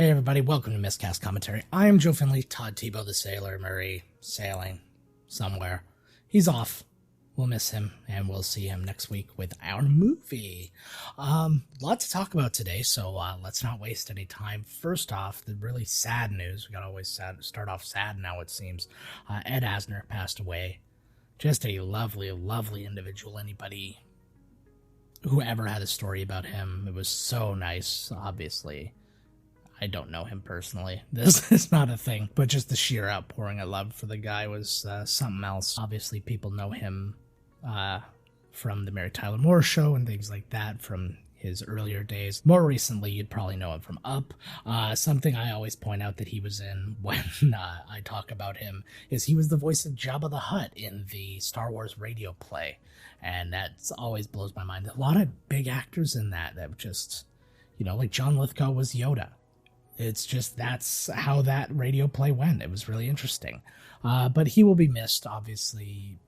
Hey everybody, welcome to Miscast Commentary. I am Joe Finley, Todd Tebow the Sailor Murray, sailing somewhere. He's off. We'll miss him, and we'll see him next week with our movie. Lots to talk about today, so let's not waste any time. First off, the really sad news. We gotta always start off sad now, it seems. Ed Asner passed away. Just a lovely, lovely individual. Anybody who ever had a story about him, it was so nice, obviously. I don't know him personally. This is not a thing, but just the sheer outpouring of love for the guy was something else. Obviously, people know him from the Mary Tyler Moore Show and things like that from his earlier days. More recently, you'd probably know him from Up. Something I always point out that he was in when I talk about him is he was the voice of Jabba the Hutt in the Star Wars radio play, and that always blows my mind. A lot of big actors in that just, like John Lithgow was Yoda. It's just, that's how that radio play went. It was really interesting. But he will be missed, obviously.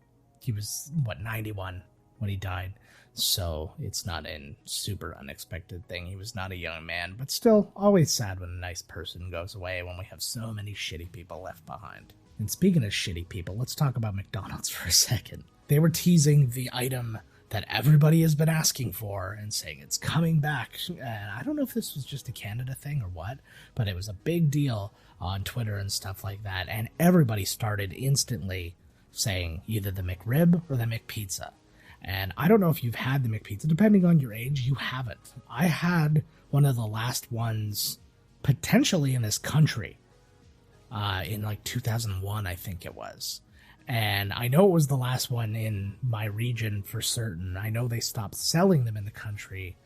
He was, 91 when he died. So it's not a super unexpected thing. He was not a young man, but still always sad when a nice person goes away when we have so many shitty people left behind. And speaking of shitty people, let's talk about McDonald's for a second. They were teasing the item that everybody has been asking for and saying it's coming back. And I don't know if this was just a Canada thing or what, but it was a big deal on Twitter and stuff like that. And everybody started instantly saying either the McRib or the McPizza. And I don't know if you've had the McPizza. Depending on your age, you haven't. I had one of the last ones potentially in this country in 2001, I think it was. And I know it was the last one in my region for certain. I know they stopped selling them in the country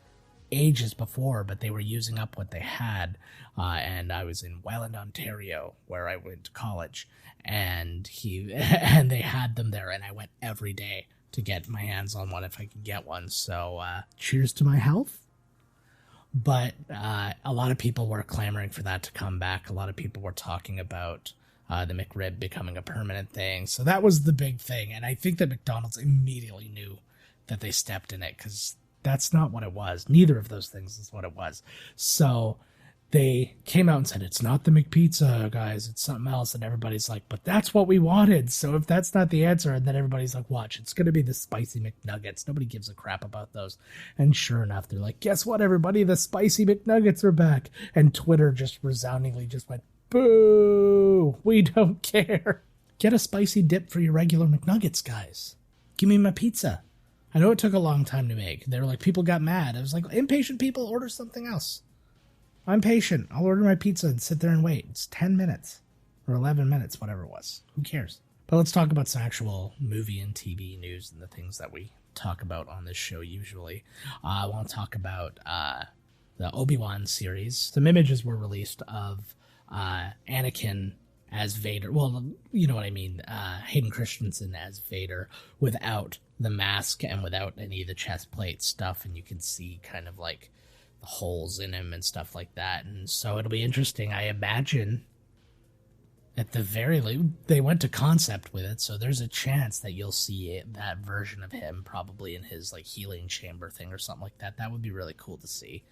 ages before, but they were using up what they had. And I was in Welland, Ontario, where I went to college, and they had them there, and I went every day to get my hands on one if I could get one. So cheers to my health. But a lot of people were clamoring for that to come back. A lot of people were talking about the McRib becoming a permanent thing. So that was the big thing. And I think that McDonald's immediately knew that they stepped in it, because that's not what it was. Neither of those things is what it was. So they came out and said, it's not the McPizza, guys, it's something else. And everybody's like, but that's what we wanted. So if that's not the answer, and then everybody's like, watch, it's going to be the spicy McNuggets. Nobody gives a crap about those. And sure enough, they're like, guess what, everybody? The spicy McNuggets are back. And Twitter just resoundingly just went, boo, we don't care. Get a spicy dip for your regular McNuggets, guys. Give me my pizza. I know it took a long time to make. They were like, people got mad. I was like, impatient people, order something else. I'm patient. I'll order my pizza and sit there and wait. It's 10 minutes or 11 minutes, whatever it was. Who cares? But let's talk about some actual movie and TV news and the things that we talk about on this show usually. I want to talk about the Obi-Wan series. Some images were released of Anakin as Vader. Well, you know what I mean. Hayden Christensen as Vader without the mask and without any of the chest plate stuff. And you can see kind of like the holes in him and stuff like that. And so it'll be interesting. I imagine at the very least, they went to concept with it. So there's a chance that you'll see that version of him probably in his like healing chamber thing or something like that. That would be really cool to see.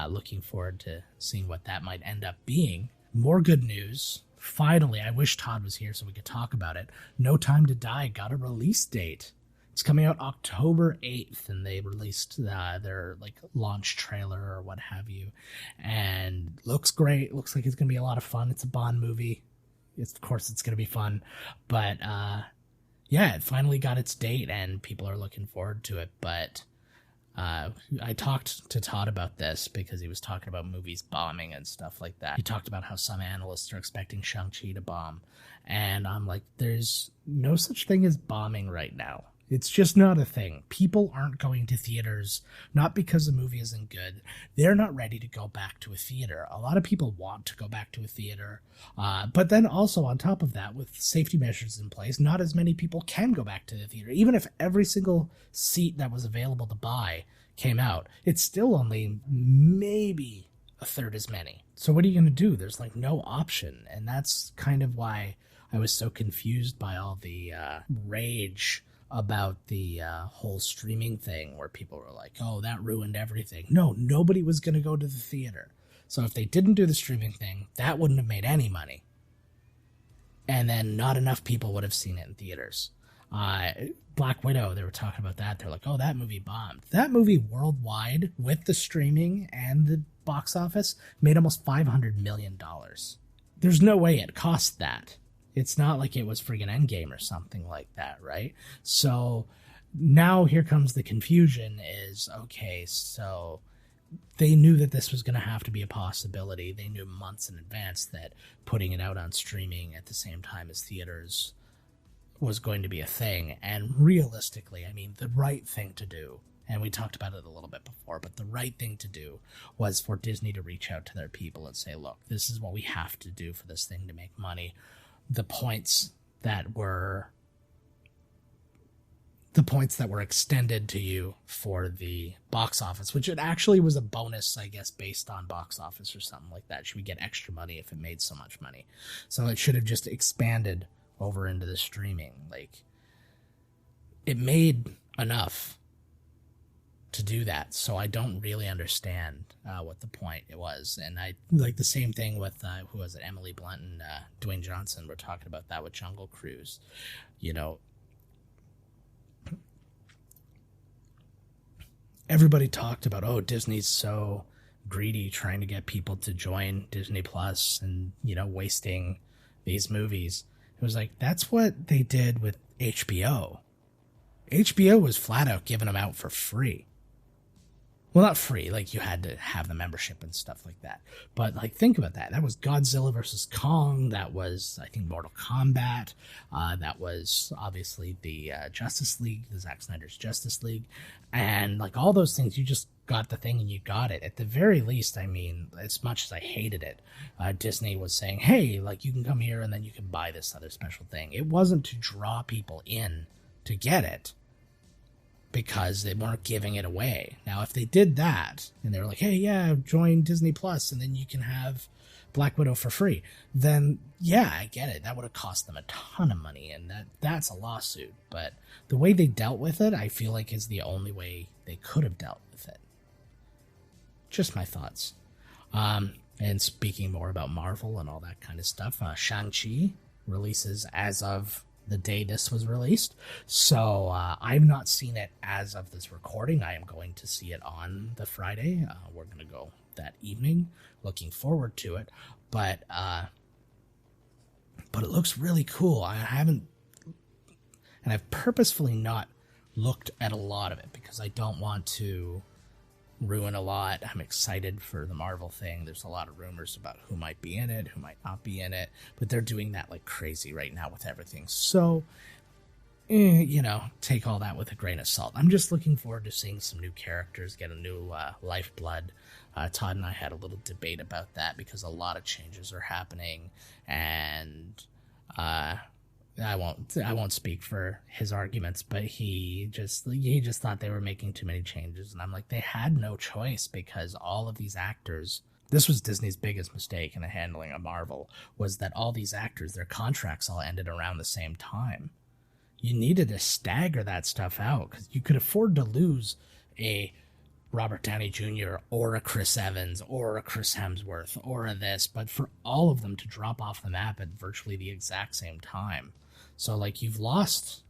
Looking forward to seeing what that might end up being. More good news. Finally, I wish Todd was here so we could talk about it. No Time to Die got a release date. It's coming out October 8th, and they released their like launch trailer or what have you. And looks great. Looks like it's going to be a lot of fun. It's a Bond movie. Of course, it's going to be fun. But yeah, it finally got its date, and people are looking forward to it. But I talked to Todd about this because he was talking about movies bombing and stuff like that. He talked about how some analysts are expecting Shang-Chi to bomb. And I'm like, there's no such thing as bombing right now. It's just not a thing. People aren't going to theaters, not because the movie isn't good. They're not ready to go back to a theater. A lot of people want to go back to a theater. But then also on top of that, with safety measures in place, not as many people can go back to the theater. Even if every single seat that was available to buy came out, it's still only maybe a third as many. So what are you going to do? There's like no option. And that's kind of why I was so confused by all the rage about the whole streaming thing, where people were like, oh, that ruined everything. No, nobody was going to go to the theater. So if they didn't do the streaming thing, that wouldn't have made any money. And then not enough people would have seen it in theaters. Black Widow, they were talking about that. They're like, oh, that movie bombed. That movie worldwide, with the streaming and the box office, made almost $500 million. There's no way it cost that. It's not like it was friggin' Endgame or something like that, right? So now here comes the confusion is, okay, so they knew that this was going to have to be a possibility. They knew months in advance that putting it out on streaming at the same time as theaters was going to be a thing. And realistically, I mean, the right thing to do, and we talked about it a little bit before, but the right thing to do was for Disney to reach out to their people and say, look, this is what we have to do for this thing to make money. The points that were extended to you for the box office, which it actually was a bonus, I guess, based on box office or something like that. Should we get extra money if it made so much money? So it should have just expanded over into the streaming. Like, it made enough to do that. So I don't really understand what the point it was. And I like the same thing with, who was it? Emily Blunt and Dwayne Johnson were talking about that with Jungle Cruise. You know, everybody talked about, oh, Disney's so greedy trying to get people to join Disney Plus and, you know, wasting these movies. It was like, that's what they did with HBO. HBO was flat out giving them out for free. Well, not free, like you had to have the membership and stuff like that. But like, think about that. That was Godzilla versus Kong. That was, I think, Mortal Kombat. That was obviously the Justice League, the Zack Snyder's Justice League. And like all those things, you just got the thing and you got it. At the very least, I mean, as much as I hated it, Disney was saying, hey, like you can come here and then you can buy this other special thing. It wasn't to draw people in to get it, because they weren't giving it away. Now, if they did that, and they were like, hey, yeah, join Disney Plus, and then you can have Black Widow for free, then, yeah, I get it. That would have cost them a ton of money, and that's a lawsuit. But the way they dealt with it, I feel like is the only way they could have dealt with it. Just my thoughts. And speaking more about Marvel and all that kind of stuff, Shang-Chi releases as of the day this was released. So I've not seen it as of this recording. I am going to see it on the Friday. We're going to go that evening. Looking forward to it. But it looks really cool. And I've purposefully not looked at a lot of it because I don't want to ruin a lot. I'm excited for the Marvel thing. There's a lot of rumors about who might be in it, who might not be in it, but they're doing that like crazy right now with everything. So, you know, take all that with a grain of salt. I'm just looking forward to seeing some new characters get a new lifeblood. Todd and I had a little debate about that because a lot of changes are happening, and I won't speak for his arguments, but he just thought they were making too many changes. And I'm like, they had no choice, because all of these actors, this was Disney's biggest mistake in the handling of Marvel, was that all these actors, their contracts all ended around the same time. You needed to stagger that stuff out, because you could afford to lose a Robert Downey Jr. or a Chris Evans or a Chris Hemsworth or a this, but for all of them to drop off the map at virtually the exact same time. So, like, you've lost,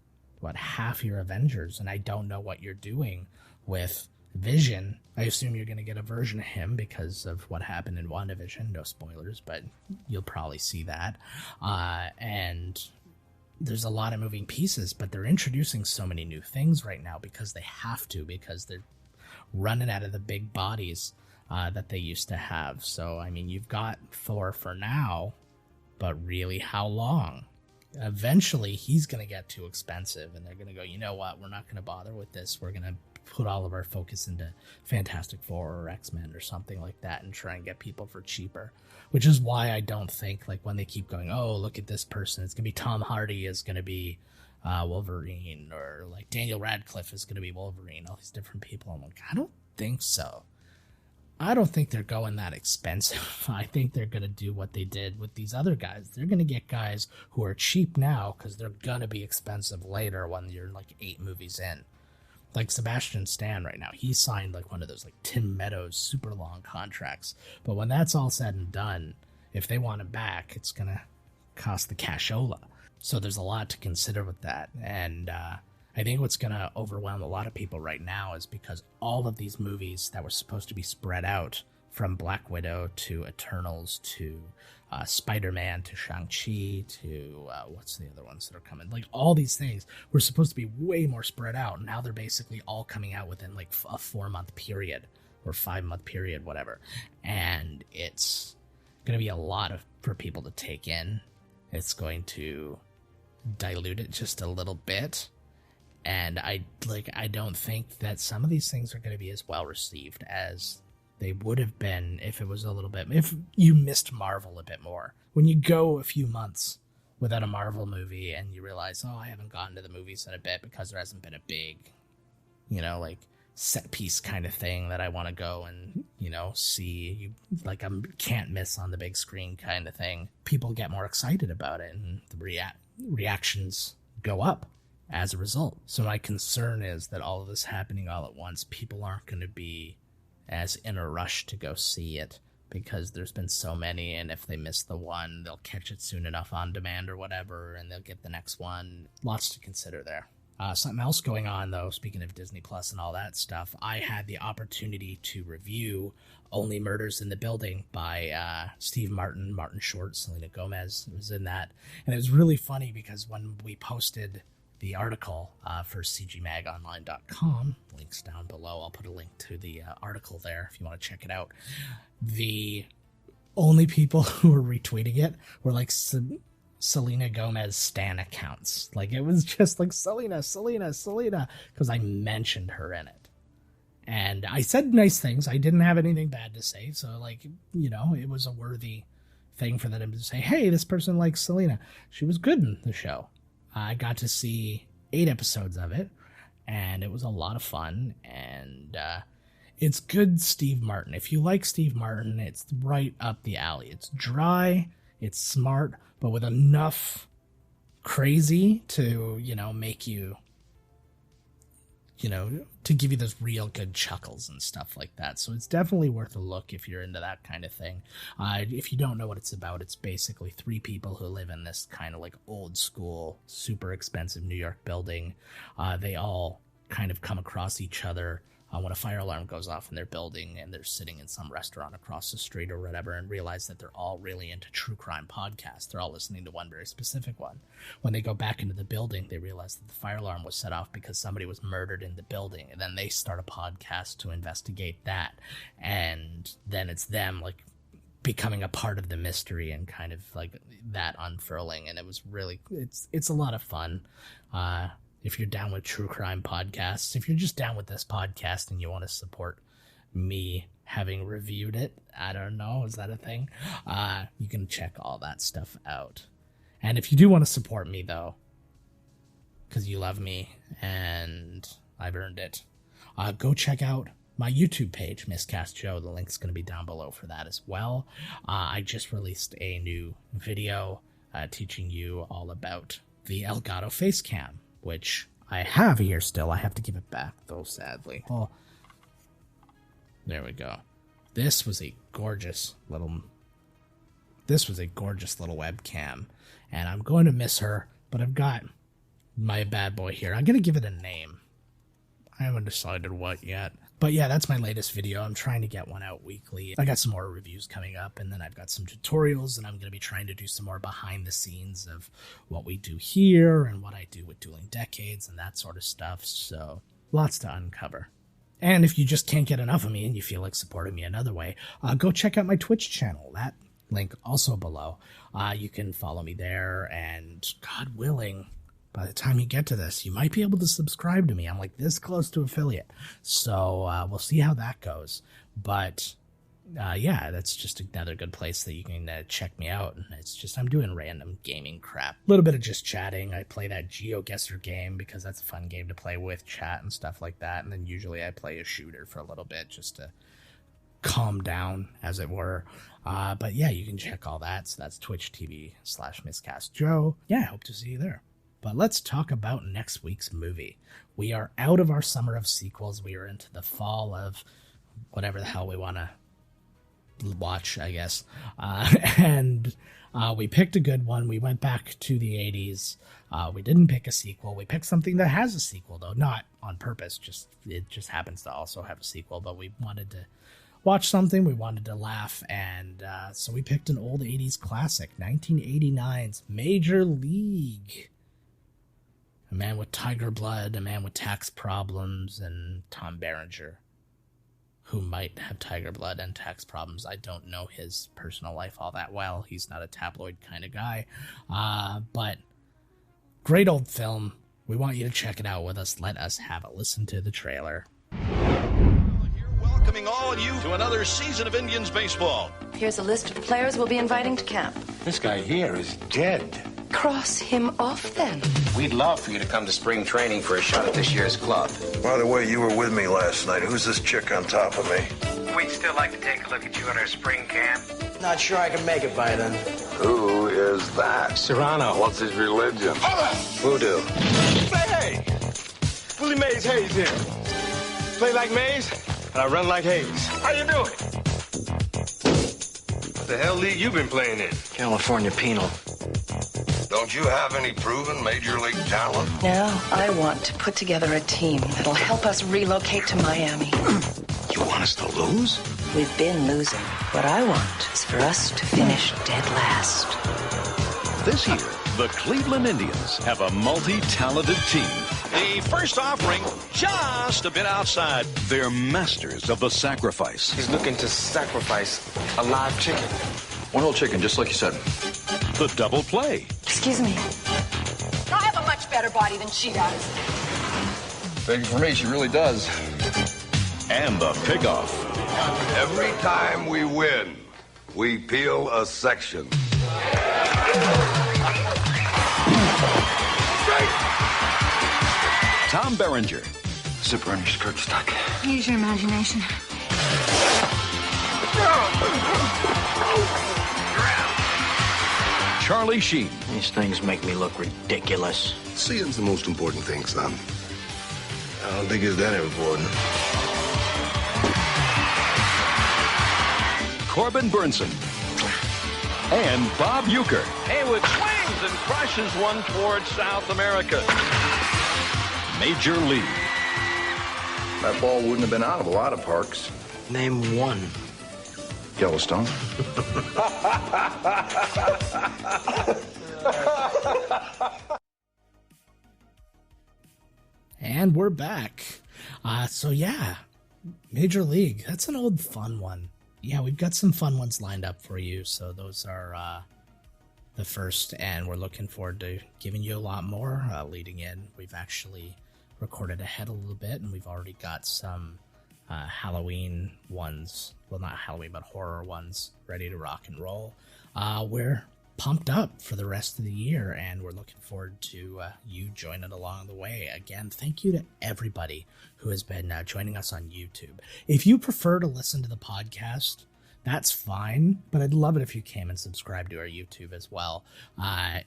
half your Avengers, and I don't know what you're doing with Vision. I assume you're going to get a version of him because of what happened in WandaVision. No spoilers, but you'll probably see that. And there's a lot of moving pieces, but they're introducing so many new things right now because they have to, because they're running out of the big bodies that they used to have. So, I mean, you've got Thor for now, but really, how long? Eventually, he's going to get too expensive, and they're going to go, you know what, we're not going to bother with this. We're going to put all of our focus into Fantastic Four or X-Men or something like that and try and get people for cheaper, which is why I don't think, like, when they keep going, oh, look at this person, it's going to be Tom Hardy is going to be Wolverine, or like Daniel Radcliffe is going to be Wolverine, all these different people. I'm like, I don't think so. I don't think they're going that expensive. I think they're going to do what they did with these other guys. They're going to get guys who are cheap now because they're going to be expensive later when you're like 8 movies in. Like Sebastian Stan right now, he signed like one of those like Tim Meadows super long contracts. But when that's all said and done, if they want him back, it's going to cost the cashola. So there's a lot to consider with that. And I think what's going to overwhelm a lot of people right now is because all of these movies that were supposed to be spread out, from Black Widow to Eternals to Spider-Man to Shang-Chi to what's the other ones that are coming? Like all these things were supposed to be way more spread out. And now they're basically all coming out within like a 4-month period or 5-month period, whatever. And it's going to be a lot for people to take in. It's going to dilute it just a little bit. And I don't think that some of these things are going to be as well received as they would have been if it was a little bit, if you missed Marvel a bit more. When you go a few months without a Marvel movie and you realize, oh, I haven't gone to the movies in a bit because there hasn't been a big, like set piece kind of thing that I want to go and, see, like I can't miss on the big screen kind of thing. People get more excited about it and the reactions go up as a result. So my concern is that all of this happening all at once, people aren't going to be as in a rush to go see it because there's been so many, and if they miss the one, they'll catch it soon enough on demand or whatever, and they'll get the next one. Lots to consider there. Something else going on, though, speaking of Disney Plus and all that stuff, I had the opportunity to review Only Murders in the Building by Steve Martin, Martin Short, Selena Gomez was in that. And it was really funny because when we posted the article for cgmagonline.com, links down below. I'll put a link to the article there if you want to check it out. The only people who were retweeting it were like Selena Gomez stan accounts. Like it was just like Selena, because I mentioned her in it. And I said nice things. I didn't have anything bad to say. So like, it was a worthy thing for them to say, hey, this person likes Selena. She was good in the show. I got to see 8 episodes of it, and it was a lot of fun, and it's good Steve Martin. If you like Steve Martin, it's right up the alley. It's dry, it's smart, but with enough crazy to, make you, to give you those real good chuckles and stuff like that. So it's definitely worth a look if you're into that kind of thing. If you don't know what it's about, it's basically 3 people who live in this kind of like old school, super expensive New York building. They all kind of come across each other when a fire alarm goes off in their building, and they're sitting in some restaurant across the street or whatever, and realize that they're all really into true crime podcasts. They're all listening to one very specific one. When they go back into the building, they realize that the fire alarm was set off because somebody was murdered in the building, and then they start a podcast to investigate that. And then it's them like becoming a part of the mystery and kind of like that unfurling. And it was really, it's a lot of fun. If you're down with true crime podcasts, if you're just down with this podcast and you want to support me having reviewed it, I don't know, is that a thing? You can check all that stuff out. And if you do want to support me, though, because you love me and I've earned it, go check out my YouTube page, MiscastJoe. The link's going to be down below for that as well. I just released a new video teaching you all about the Elgato face cam, which I have here still. I have to give it back, though, sadly. Oh, there we go. This was a gorgeous little webcam, and I'm going to miss her, but I've got my bad boy here. I'm going to give it a name. I haven't decided what yet. But yeah, that's my latest video. I'm trying to get one out weekly. I got some more reviews coming up, and then I've got some tutorials, and I'm going to be trying to do some more behind the scenes of what we do here and what I do with Dueling Decades and that sort of stuff. So lots to uncover. And if you just can't get enough of me and you feel like supporting me another way, go check out my Twitch channel. That link also below. You can follow me there, and God willing, by the time you get to this, you might be able to subscribe to me. I'm like this close to affiliate. So we'll see how that goes. But yeah, that's just another good place that you can check me out. And it's just, I'm doing random gaming crap. A little bit of just chatting. I play that GeoGuessr game because that's a fun game to play with chat and stuff like that. And then usually I play a shooter for a little bit just to calm down, as it were. But yeah, you can check all that. So that's Twitch TV/MiscastJoe. Yeah, I hope to see you there. But let's talk about next week's movie. We are out of our summer of sequels. We are into the fall of whatever the hell we want to watch, I guess. And we picked a good one. We went back to the 80s. We didn't pick a sequel. We picked something that has a sequel, though. Not on purpose. It just happens to also have a sequel. But we wanted to watch something. We wanted to laugh. And so we picked an old 80s classic, 1989's Major League. A man with tiger blood, a man with tax problems, and Tom Berenger, who might have tiger blood and tax problems. I don't know his personal life all that well. He's not a tabloid kind of guy. But great old film. We want you to check it out with us. Let us have a listen to the trailer. Welcoming all of you to another season of Indians baseball. Here's a list of players we'll be inviting to camp. This guy here is dead. Cross him off, then. We'd love for you to come to spring training for a shot at this year's club. By the way, you were with me last night. Who's this chick on top of me? We'd still like to take a look at you at our spring camp. Not sure I can make it by then. Who is that? Serrano. What's his religion? Voodoo. Hey! Willie Mays Hayes here. Play like Mays, and I run like Hayes. How you doing? What the hell league you been playing in? California Penal. Don't you have any proven major league talent? Now I want to put together a team that'll help us relocate to Miami. You want us to lose? We've been losing. What I want is for us to finish dead last. This year, the Cleveland Indians have a multi-talented team. The first offering just a bit outside. They're masters of the sacrifice. He's looking to sacrifice a live chicken. One whole chicken, just like you said. The double play. Excuse me. I have a much better body than she does. Thank you for me, she really does. And the pickoff. Every time we win, we peel a section. Tom Berenger. Zipper on your skirt stuck. Use your imagination. Charlie Sheen. These things make me look ridiculous. Seeing's the most important thing, son. I don't think it's that important. Corbin Burnson. And Bob Uecker. Haywood swings and crushes one towards South America. Major League. That ball wouldn't have been out of a lot of parks. Name one. Yellowstone. And we're back. So yeah, Major League. That's an old fun one. Yeah, we've got some fun ones lined up for you. So those are the first, and we're looking forward to giving you a lot more leading in. We've actually recorded ahead a little bit, and we've already got some Halloween ones. Well, not Halloween, but horror ones ready to rock and roll. We're pumped up for the rest of the year, and we're looking forward to you joining along the way. Again, thank you to everybody who has been joining us on YouTube. If you prefer to listen to the podcast, that's fine, but I'd love it if you came and subscribed to our YouTube as well.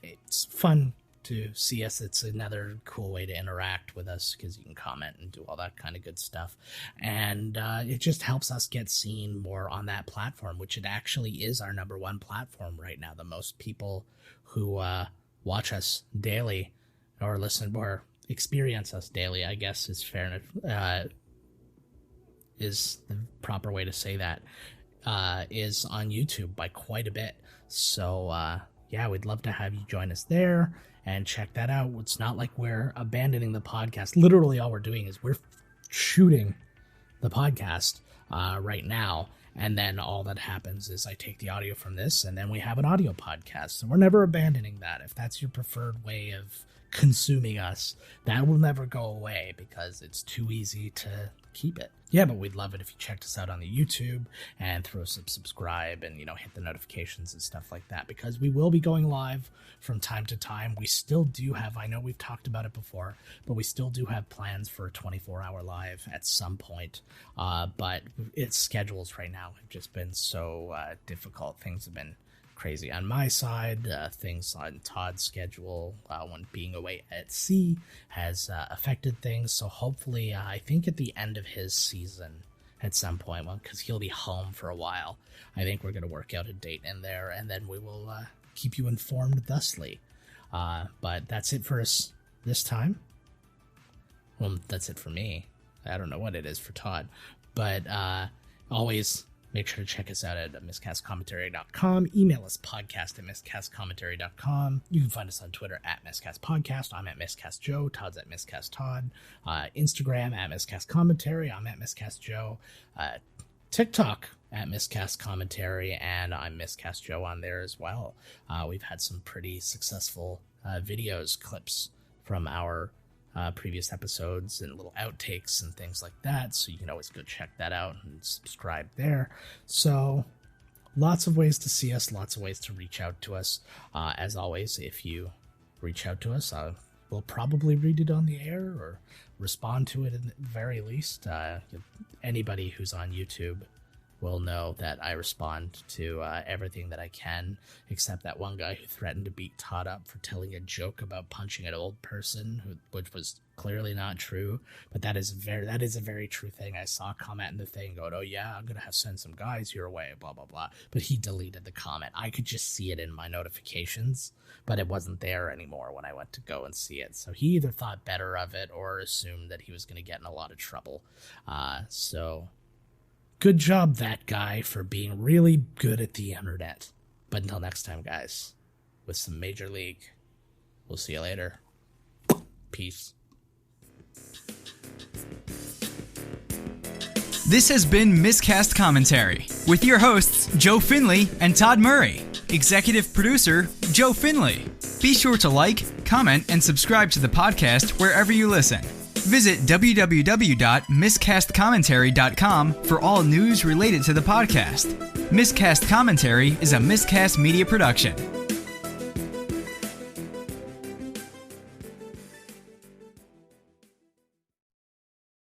It's fun to see us. It's another cool way to interact with us because you can comment and do all that kind of good stuff. And it just helps us get seen more on that platform, which it actually is our number one platform right now. The most people who watch us daily or listen or experience us daily, I guess is fair, is the proper way to say that, is on YouTube by quite a bit. So yeah, we'd love to have you join us there and check that out. It's not like we're abandoning the podcast. Literally all we're doing is we're shooting the podcast right now, and then all that happens is I take the audio from this and then we have an audio podcast. So we're never abandoning that. If that's your preferred way of consuming us, that will never go away because it's too easy to keep it. Yeah, but we'd love it if you checked us out on the YouTube and throw some subscribe and, hit the notifications and stuff like that, because we will be going live from time to time. We still do have, I know we've talked about it before, but we still do have plans for a 24-hour live at some point. But its schedules right now have just been so difficult. Things have been crazy on my side. Things on Todd's schedule when being away at sea has affected things. So hopefully, I think at the end of his season at some point, well, because he'll be home for a while, I think we're going to work out a date in there, and then we will keep you informed thusly. But that's it for us this time. Well, that's it for me. I don't know what it is for Todd. But always make sure to check us out at miscastcommentary.com. Email us podcast@miscastcommentary.com. You can find us on Twitter at miscastpodcast. I'm at miscastjoe. Todd's at miscasttodd. Instagram at miscastcommentary. I'm at miscastjoe. TikTok at miscastcommentary, and I'm miscastjoe on there as well. We've had some pretty successful videos, clips from our previous episodes and little outtakes and things like that, so you can always go check that out and subscribe there. So lots of ways to see us, lots of ways to reach out to us. As always, if you reach out to us, we'll probably read it on the air or respond to it at the very least. Anybody who's on YouTube will know that I respond to everything that I can, except that one guy who threatened to beat Todd up for telling a joke about punching an old person, which was clearly not true. But that is a very true thing. I saw a comment in the thing going, "Oh yeah, I'm gonna have to send some guys your way," blah blah blah. But he deleted the comment. I could just see it in my notifications, but it wasn't there anymore when I went to go and see it. So he either thought better of it or assumed that he was going to get in a lot of trouble. So good job, that guy, for being really good at the internet. But until next time, guys, with some Major League, we'll see you later. Peace. This has been Miscast Commentary with your hosts, Joe Finley and Todd Murray. Executive producer, Joe Finley. Be sure to like, comment, and subscribe to the podcast wherever you listen. Visit www.miscastcommentary.com for all news related to the podcast. Miscast Commentary is a Miscast Media production.